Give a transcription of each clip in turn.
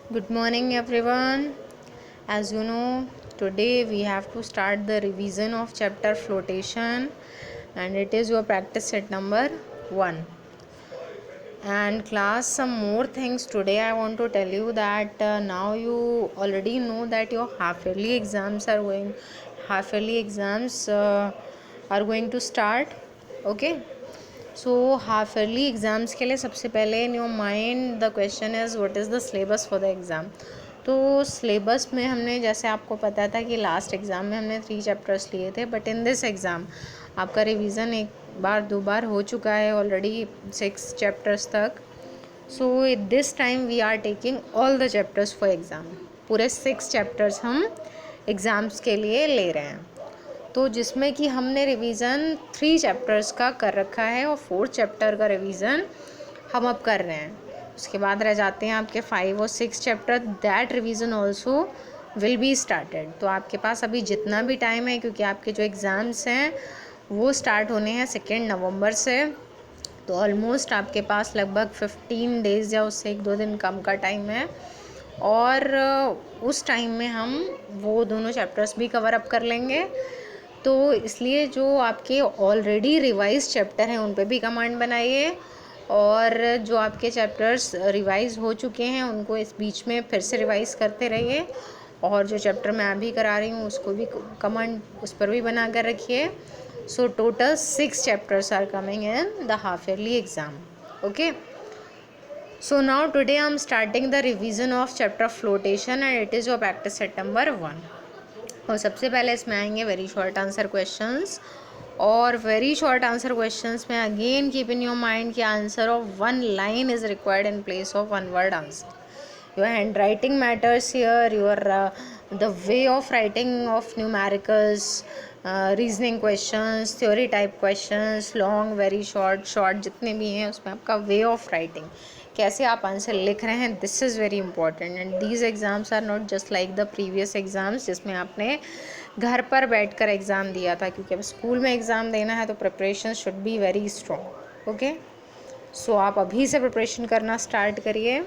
Good morning, everyone. As you know, today we have to start the revision of chapter flotation, and it is your practice set number 1. And class, some more things today I want to tell you that now you already know that your half yearly exams are going to start. Okay. So half yearly exams के लिए सबसे पहले इन your mind the question is what is the syllabus for the exam. तो syllabus में हमने जैसे आपको पता था कि लास्ट एग्ज़ाम में हमने 3 चैप्टर्स लिए थे, बट इन दिस एग्ज़ाम आपका रिवीजन एक बार 2 बार हो चुका है ऑलरेडी 6 चैप्टर्स तक। So this time we are taking all the chapters for exam. पूरे 6 चैप्टर्स हम एग्ज़ाम्स के लिए ले रहे हैं, तो जिसमें कि हमने रिवीजन 3 चैप्टर्स का कर रखा है और 4 चैप्टर का रिवीजन हम अब कर रहे हैं। उसके बाद रह जाते हैं आपके 5 और 6 chapter, that revision also will be started. तो आपके पास अभी जितना भी टाइम है, क्योंकि आपके जो एग्ज़ाम्स हैं वो स्टार्ट होने हैं 2 नवंबर से, तो ऑलमोस्ट आपके पास लगभग 15 डेज़ या उससे 1-2 दिन कम का टाइम है। और उस टाइम में हम वो दोनों चैप्टर्स भी कवर अप कर लेंगे। तो इसलिए जो आपके ऑलरेडी रिवाइज चैप्टर हैं उन पे भी कमांड बनाइए, और जो आपके चैप्टर्स रिवाइज हो चुके हैं उनको इस बीच में फिर से रिवाइज करते रहिए, और जो चैप्टर मैं अभी करा रही हूँ उसको भी कमांड उस पर भी बना कर रखिए। So total 6 chapters are coming in the half yearly exam. Okay, so now today I am starting the revision of chapter flotation and it is your practice set number 1। और सबसे पहले इसमें आएंगे वेरी शॉर्ट आंसर क्वेश्चंस, और very short answer questions में again keep in your mind कि answer of 1 line is required in place of 1 word answer. Your handwriting matters here, your the way of writing of numericals, reasoning questions, theory type questions, long, very short, short जितने भी हैं उसमें आपका वे of writing, कैसे आप answer लिख रहे हैं, this is very important. And these exams are not just like the previous exams जिसमें आपने घर पर बैठकर एग्ज़ाम दिया था, क्योंकि अब स्कूल में एग्ज़ाम देना है तो preparation should be very strong. Okay, so आप अभी से प्रिपरेशन करना स्टार्ट करिए।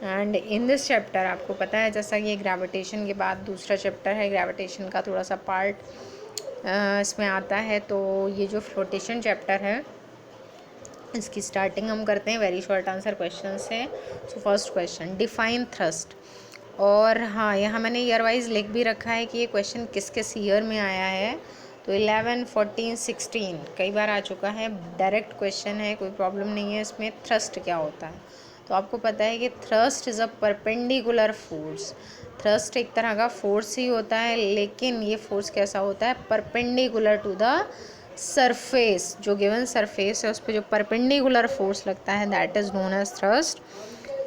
एंड इन दिस चैप्टर आपको पता है जैसा कि ये ग्रेविटेशन के बाद दूसरा चैप्टर है, ग्रेविटेशन का थोड़ा सा पार्ट इसमें आता है। तो ये जो फ्लोटेशन चैप्टर है इसकी स्टार्टिंग हम करते हैं वेरी शॉर्ट आंसर क्वेश्चन से। So first question, define thrust. और हाँ, यहाँ मैंने ईयर वाइज लिख भी रखा है कि ये क्वेश्चन किस किस ईयर में आया है। तो 11, 14, 16 कई बार आ चुका है, डायरेक्ट क्वेश्चन है, कोई प्रॉब्लम नहीं है इसमें। थ्रस्ट क्या होता है, तो आपको पता है कि thrust is a perpendicular force. Thrust एक तरह का फोर्स ही होता है, लेकिन ये फोर्स कैसा होता है, परपेंडिकुलर टू द सरफेस। जो गिवन सरफेस है उस पर जो परपेंडिकुलर फोर्स लगता है that is known as thrust.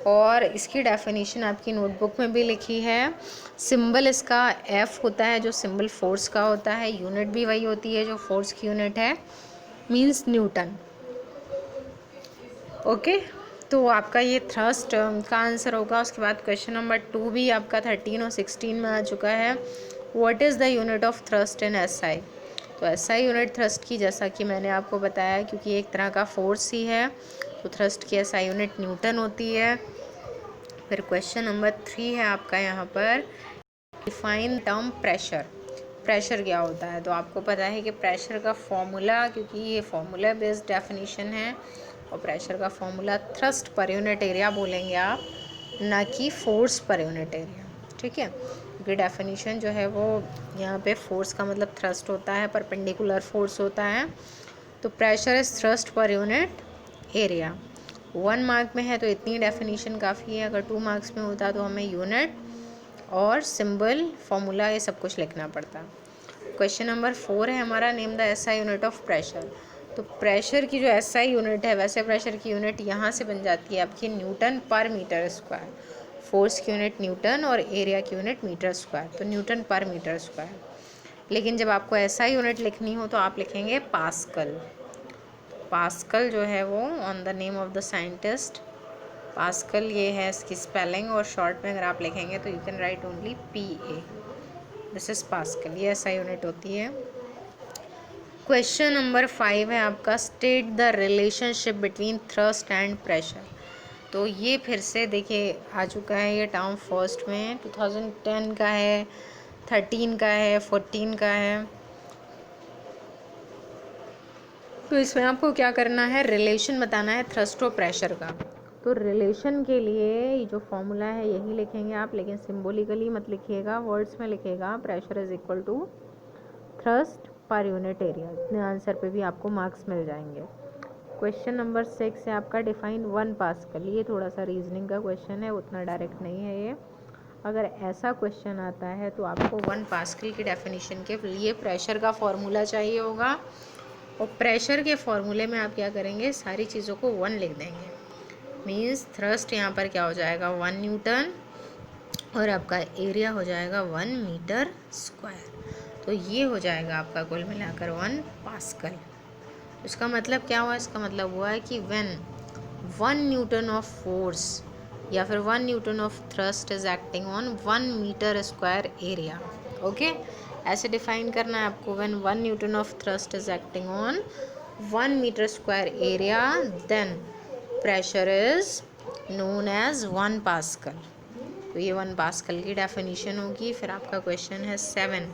और इसकी डेफिनेशन आपकी नोटबुक में भी लिखी है। सिंबल इसका एफ होता है जो सिंबल फोर्स का होता है, यूनिट भी वही होती है जो फोर्स की यूनिट है, मींस न्यूटन। ओके, तो आपका ये थ्रस्ट का आंसर होगा। उसके बाद क्वेश्चन नंबर 2 भी आपका 13 और 16 में आ चुका है। What is the unit of thrust in SI. तो एसआई यूनिट थ्रस्ट की, जैसा कि मैंने आपको बताया, क्योंकि एक तरह का फोर्स ही है, तो थ्रस्ट की एसआई यूनिट न्यूटन होती है। फिर क्वेश्चन नंबर 3 है आपका यहाँ पर, डिफाइन टर्म प्रेशर। प्रेशर क्या होता है, तो आपको पता है कि प्रेशर का फॉर्मूला, क्योंकि ये फॉर्मूला बेस्ड डेफिनेशन है, और प्रेशर का formula thrust per unit area बोलेंगे आप, ना कि फोर्स पर यूनिट एरिया। ठीक है, क्योंकि डेफिनेशन जो है वो यहाँ पे फोर्स का मतलब थ्रस्ट होता है, परपेंडिकुलर फोर्स होता है। तो pressure is thrust per unit area. 1 mark में है तो इतनी डेफिनेशन काफ़ी है। अगर 2 मार्क्स में होता तो हमें यूनिट और सिंबल, फॉर्मूला, ये सब कुछ लिखना पड़ता। क्वेश्चन नंबर 4 है हमारा, name the SI unit of pressure. तो प्रेशर की जो एसआई यूनिट है, वैसे प्रेशर की यूनिट यहाँ से बन जाती है आपकी न्यूटन पर मीटर स्क्वायर। फोर्स की यूनिट न्यूटन और एरिया की यूनिट मीटर स्क्वायर, तो न्यूटन पर मीटर स्क्वायर। लेकिन जब आपको एसआई यूनिट लिखनी हो तो आप लिखेंगे पास्कल। पास्कल जो है वो on the name of the scientist, pascal ये है इसकी स्पेलिंग, और शॉर्ट में अगर आप लिखेंगे तो you can write only PA। This is pascal, ये एसआई यूनिट होती है। क्वेश्चन नंबर 5 है आपका, state the relationship between thrust and pressure. तो ये फिर से देखिए आ चुका है ये टर्म फर्स्ट में, 2010 का है, 13 का है, 14 का है। तो इसमें आपको क्या करना है, रिलेशन बताना है थ्रस्ट और प्रेशर का। तो रिलेशन के लिए ये जो फॉर्मूला है यही लिखेंगे आप, लेकिन सिम्बोलिकली मत लिखिएगा, वर्ड्स में लिखिएगा। Pressure is equal to thrust per unit area. इतने आंसर पे भी आपको मार्क्स मिल जाएंगे। क्वेश्चन नंबर 6 है आपका, डिफाइन 1 पास्कल। ये थोड़ा सा रीजनिंग का क्वेश्चन है, उतना डायरेक्ट नहीं है ये। अगर ऐसा क्वेश्चन आता है तो आपको 1 पास्कल की डेफिनेशन के लिए प्रेशर का फॉर्मूला चाहिए होगा, और प्रेशर के फॉर्मूले में आप क्या करेंगे, सारी चीज़ों को 1 लिख देंगे। मीन्स थ्रस्ट यहाँ पर क्या हो जाएगा, 1 न्यूटन, और आपका एरिया हो जाएगा 1 मीटर स्क्वायर। तो ये हो जाएगा आपका कुल मिलाकर 1 पास्कल। इसका मतलब क्या हुआ, इसका मतलब हुआ है कि व्हेन 1 न्यूटन ऑफ फोर्स या फिर 1 newton of thrust is acting on 1 metre square area. Okay, ऐसे डिफाइन करना है आपको। When 1 newton of thrust is acting on 1 metre square area, then pressure is known as 1 pascal. तो ये 1 pascal की definition होगी। फिर आपका क्वेश्चन है 7,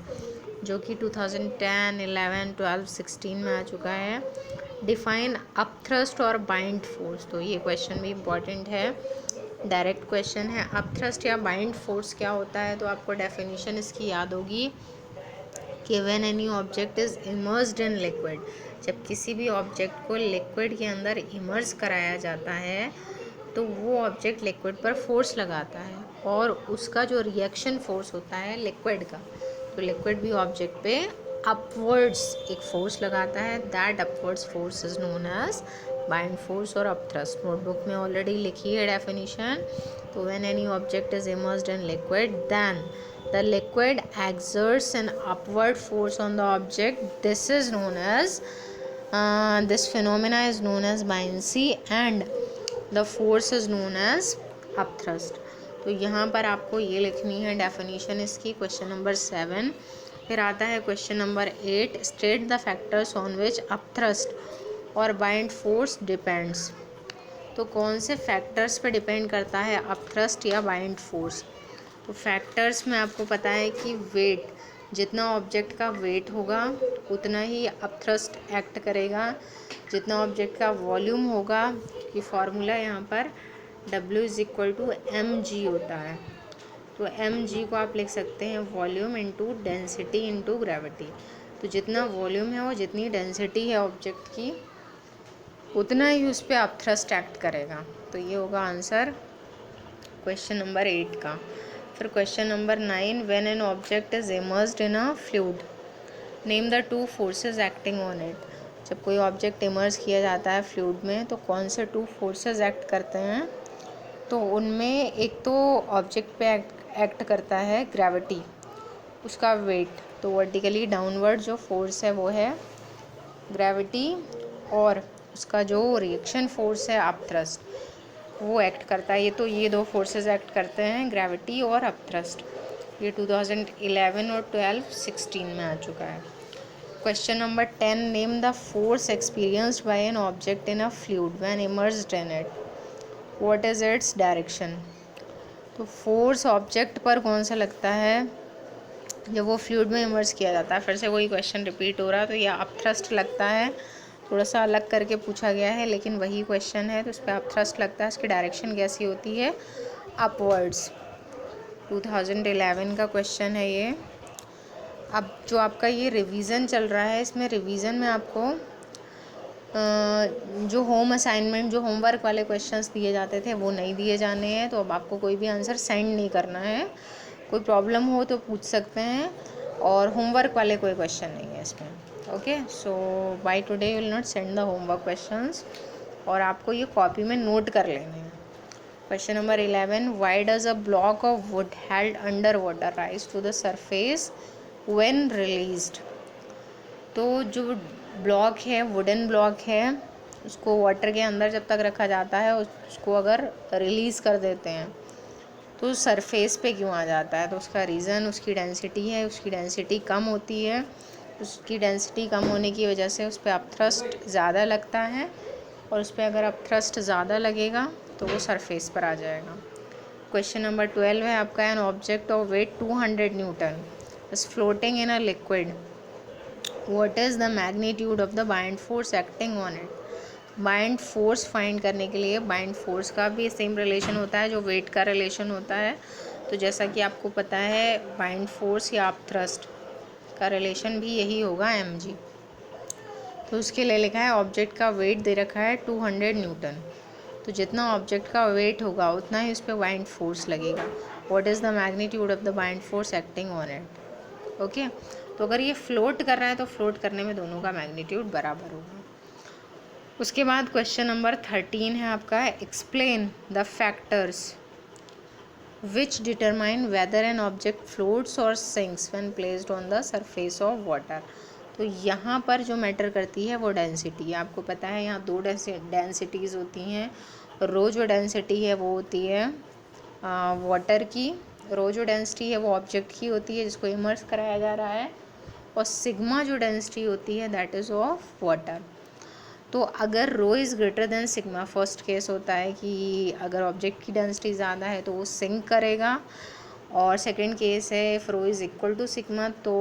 जो कि 2010, 11, 12, 16 में आ चुका है। डिफाइन अपथ्रस्ट और बाइंड फोर्स। तो ये क्वेश्चन भी इम्पॉर्टेंट है, डायरेक्ट क्वेश्चन है। अपथ्रस्ट या बाइंड फोर्स क्या होता है, तो आपको डेफिनेशन इसकी याद होगी कि when any object is immersed in liquid, जब किसी भी ऑब्जेक्ट को लिक्विड के अंदर इमर्स कराया जाता है तो वो ऑब्जेक्ट लिक्विड पर फोर्स लगाता है, और उसका जो रिएक्शन फोर्स होता है लिक्विड का, तो लिक्विड भी ऑब्जेक्ट पे अपवर्ड्स एक फोर्स लगाता है। That upwards force is known as buoyant force और अपथ्रस्ट। नोटबुक में ऑलरेडी लिखी है डेफिनेशन। तो when any object is immersed in liquid, then the liquid exerts an upward force on the object. This phenomena is known as buoyancy, and the force is known as upthrust. तो यहाँ पर आपको ये लिखनी है definition इसकी, question number 7। फिर आता है question number 8, state the factors on which upthrust और बाइंड फोर्स डिपेंड्स। तो कौन से फैक्टर्स पे डिपेंड करता है अपथ्रस्ट या बाइंड फोर्स। तो फैक्टर्स में आपको पता है कि वेट, जितना ऑब्जेक्ट का वेट होगा उतना ही अपथ्रस्ट एक्ट करेगा। जितना ऑब्जेक्ट का वॉल्यूम होगा, कि फॉर्मूला यहाँ पर W is equal to mg होता है, तो mg को आप लिख सकते हैं volume into density into gravity. तो जितना वॉल्यूम है और जितनी डेंसिटी है ऑब्जेक्ट की, उतना ही उस पर अपथ्रस्ट एक्ट करेगा। तो ये होगा आंसर क्वेश्चन नंबर 8 का। फिर question number 9, when an object is immersed in a fluid, name the 2 forces acting on it. जब कोई ऑब्जेक्ट इमर्स किया जाता है फ्लूइड में, तो कौन से 2 फोर्सेस एक्ट करते हैं। तो उनमें एक तो ऑब्जेक्ट पे एक्ट करता है ग्रेविटी, उसका वेट, तो वर्टिकली डाउनवर्ड जो फोर्स है वो है ग्रेविटी, और उसका जो रिएक्शन फोर्स है अपथ्रस्ट, वो एक्ट करता है। ये 2 फोर्सेस एक्ट करते हैं, ग्रेविटी और अपथ्रस्ट। ये 2011 और 12, 16 में आ चुका है। Question number 10, name the force experienced bye an object in a fluid when immersed in it, what is its direction. तो फोर्स ऑब्जेक्ट पर कौन सा लगता है जब वो फ्लूइड में इमर्स किया जाता है। फिर से वही क्वेश्चन रिपीट हो रहा है, तो यह अपथ्रस्ट लगता है। थोड़ा सा अलग करके पूछा गया है, लेकिन वही क्वेश्चन है, तो इस पर अपथ्रस्ट लगता है। इसकी डायरेक्शन कैसी होती है, अपवर्ड्स। 2011 का क्वेश्चन है ये। अब जो आपका ये रिवीजन चल रहा है, इसमें रिवीजन में आपको जो होम असाइनमेंट, जो होमवर्क वाले क्वेश्चंस दिए जाते थे वो नहीं दिए जाने हैं। तो अब आपको कोई भी आंसर सेंड नहीं करना है। कोई प्रॉब्लम हो तो पूछ सकते हैं, और होमवर्क वाले कोई क्वेश्चन नहीं है इसमें। Okay, so by today you will not send the homework questions, और आपको ये कॉपी में नोट कर लेने हैं। Question number 11, why does a block of wood held under water rise to the surface when released. तो जो ब्लॉक है, वुडन ब्लॉक है, उसको वाटर के अंदर जब तक रखा जाता है, उसको अगर रिलीज़ कर देते हैं तो सरफेस पे क्यों आ जाता है। तो उसका रीज़न उसकी डेंसिटी है। उसकी डेंसिटी कम होती है, उसकी डेंसिटी कम होने की वजह से उस पर अपथ्रस्ट ज़्यादा लगता है, और उस पर अगर अपथ्रस्ट ज़्यादा लगेगा तो वो सरफेस पर आ जाएगा। क्वेश्चन नंबर 12 है आपका, an object of weight 200 newton is floating in a liquid, what is the magnitude of the buoyant force acting on it. Buoyant force find करने के लिए बाइंड फोर्स का भी सेम रिलेशन होता है जो वेट का रिलेशन होता है। तो जैसा कि आपको पता है बाइंड फोर्स या अप थ्रस्ट का रिलेशन भी यही होगा mg। तो उसके लिए लिखा है ऑब्जेक्ट का वेट दे रखा है 200 न्यूटन, तो जितना ऑब्जेक्ट का वेट होगा उतना ही उस पर बाइंड फोर्स लगेगा। What is the magnitude of the buoyant force acting on it. Okay, तो अगर ये फ्लोट कर रहा है तो फ्लोट करने में दोनों का मैग्नीट्यूड बराबर होगा। उसके बाद क्वेश्चन नंबर 13 है आपका, explain the factors which determine whether an object floats or sinks when placed on the surface of water। तो यहाँ पर जो मैटर करती है वो डेंसिटी है। आपको पता है यहाँ दो डेंसिटीज़ होती हैं। रो जो डेंसिटी है वो होती है वाटर की, रो जो डेंसिटी है वो ऑब्जेक्ट की होती है जिसको इमर्स कराया जा रहा है, और सिग्मा जो डेंसिटी होती है दैट इज़ ऑफ वाटर। तो अगर rho is greater than sigma, first case होता है कि अगर ऑब्जेक्ट की डेंसिटी ज़्यादा है तो वो सिंक करेगा, और सेकंड केस है if rho is equal to sigma तो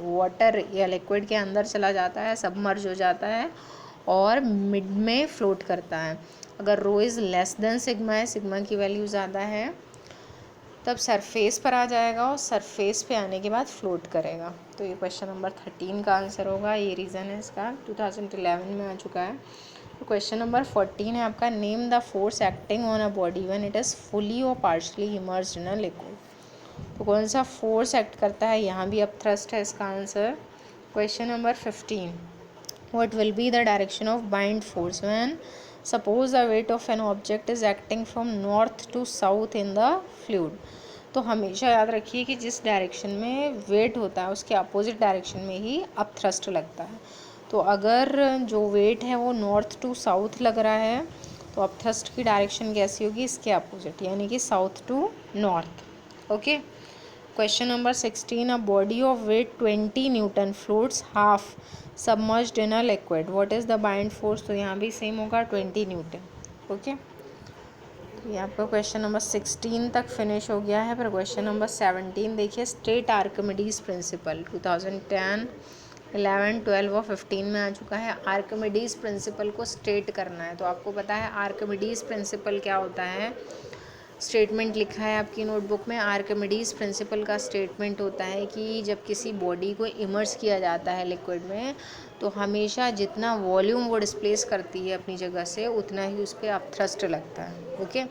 वाटर या लिक्विड के अंदर चला जाता है, सबमर्ज हो जाता है और मिड में फ्लोट करता है। अगर rho is less than sigma है, सिग्मा की वैल्यू ज़्यादा है, तब सरफेस पर आ जाएगा और सरफेस पे आने के बाद फ्लोट करेगा। तो ये क्वेश्चन नंबर 13 का आंसर होगा, ये रीज़न है इसका, 2011 में आ चुका है। तो क्वेश्चन नंबर 14 है आपका, name the force acting on a body when it is fully और partially immersed in a liquid. तो कौन सा फोर्स एक्ट करता है, यहाँ भी अप थ्रस्ट है इसका answer. Question number 15, what will be the direction of bind force when suppose the weight of an object is acting from north to south in the fluid। तो हमेशा याद रखिए कि जिस डायरेक्शन में वेट होता है उसके अपोजिट डायरेक्शन में ही अप थ्रस्ट लगता है। तो अगर जो वेट है वो नॉर्थ टू साउथ लग रहा है तो अप थ्रस्ट की डायरेक्शन कैसी होगी, इसके अपोजिट, यानी कि south to north. Okay, question number 16, a body of weight 20 newton floats half submerged in a liquid, what is the buoyant force. तो यहाँ भी सेम होगा 20 न्यूटन। ओके, तो ये आपका क्वेश्चन नंबर 16 तक फिनिश हो गया है। पर क्वेश्चन नंबर 17 देखिए, स्टेट आर्किमिडीज प्रिंसिपल 2010, 11, 12 और 15 में आ चुका है। आर्किमिडीज प्रिंसिपल को स्टेट करना है। तो आपको पता है आर्किमिडीज प्रिंसिपल क्या होता है, स्टेटमेंट लिखा है आपकी नोटबुक में। आर्किमिडीज प्रिंसिपल का स्टेटमेंट होता है कि जब किसी बॉडी को इमर्स किया जाता है लिक्विड में तो हमेशा जितना वॉल्यूम वो डिस्प्लेस करती है अपनी जगह से उतना ही उस पर अप थ्रस्ट लगता है। Okay,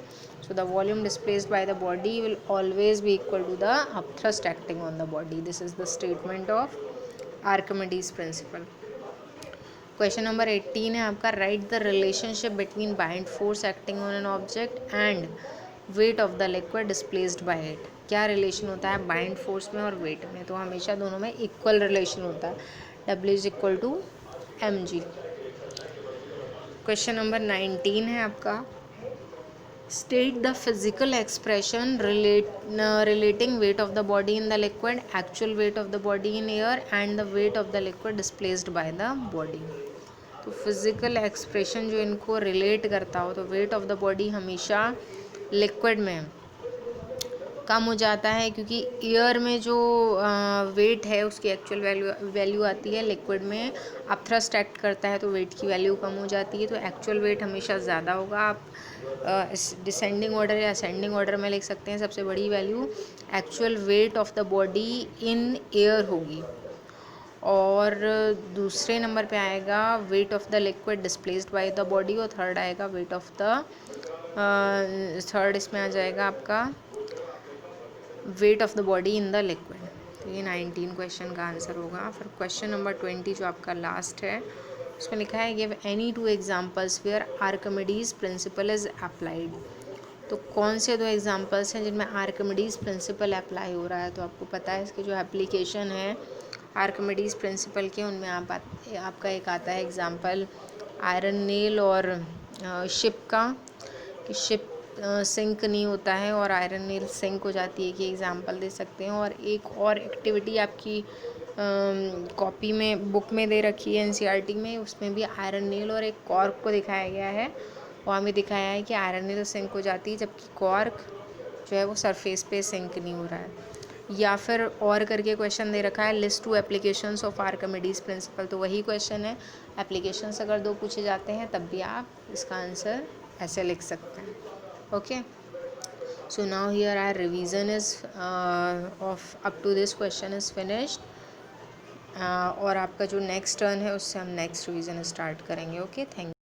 so the volume displaced by the body will always be equal to the up thrust acting on the body. This is the statement of Archimedes principle. Question number 18 है आपका, right the relationship between buoyant force acting on an object and weight of the liquid displaced by it. क्या relation होता है bind force में और wait में, तो हमेशा दोनों में इक्वल रिलेशन होता है, W is equal to mg। Question number 19 है आपका, state the physical expression relating weight of the body in the liquid, actual weight of the body in air and the weight of the liquid displaced by the body. तो physical expression जो इनको relate करता हो, तो weight of the body हमेशा liquid में कम हो जाता है क्योंकि एयर में जो वेट है उसकी एक्चुअल वैल्यू आती है, लिक्विड में आप थ्रस्ट एक्ट करता है तो वेट की वैल्यू कम हो जाती है। तो एक्चुअल वेट हमेशा ज़्यादा होगा। आप डिसेंडिंग ऑर्डर या असेंडिंग ऑर्डर में लिख सकते हैं। सबसे बड़ी value actual weight of the body in air होगी, और दूसरे नंबर पे आएगा wait of the liquid displaced by the body, और थर्ड आएगा वेट ऑफ द थर्ड इसमें आ जाएगा आपका wait of the body in the liquid. तो ये 19 क्वेश्चन का आंसर होगा। फिर क्वेश्चन नंबर 20 जो आपका लास्ट है उसमें लिखा है, give any two examples where Archimedes principle is applied. तो कौन से दो एग्जांपल्स हैं जिनमें आर्किमिडीज प्रिंसिपल अप्लाई हो रहा है। तो आपको पता है इसके जो एप्लीकेशन है आर्किमिडीज प्रिंसिपल के, उनमें आपका एक आता है एग्जांपल आयरन नेल और शिप का, कि शिप सिंक नहीं होता है और आयरन नेल सिंक हो जाती है, कि एग्जांपल दे सकते हैं। और एक और एक्टिविटी आपकी कॉपी में बुक में दे रखी है NCERT में, उसमें भी आयरन नेल और एक कॉर्क को दिखाया गया है वहाँ भी दिखाया है कि आयरन तो सिंक हो जाती है, जबकि कॉर्क जो है वो सरफेस पे सिंक नहीं हो रहा है। या फिर और करके क्वेश्चन दे रखा है list 2 applications of Archimedes principal, तो वही क्वेश्चन है। एप्लीकेशंस अगर 2 पूछे जाते हैं तब भी आप इसका आंसर ऐसे लिख सकते हैं। Okay, so now here our revision is of up to this question is finished, और आपका जो नेक्स्ट टर्न है उससे हम नेक्स्ट रिवीजन स्टार्ट करेंगे। Okay, thank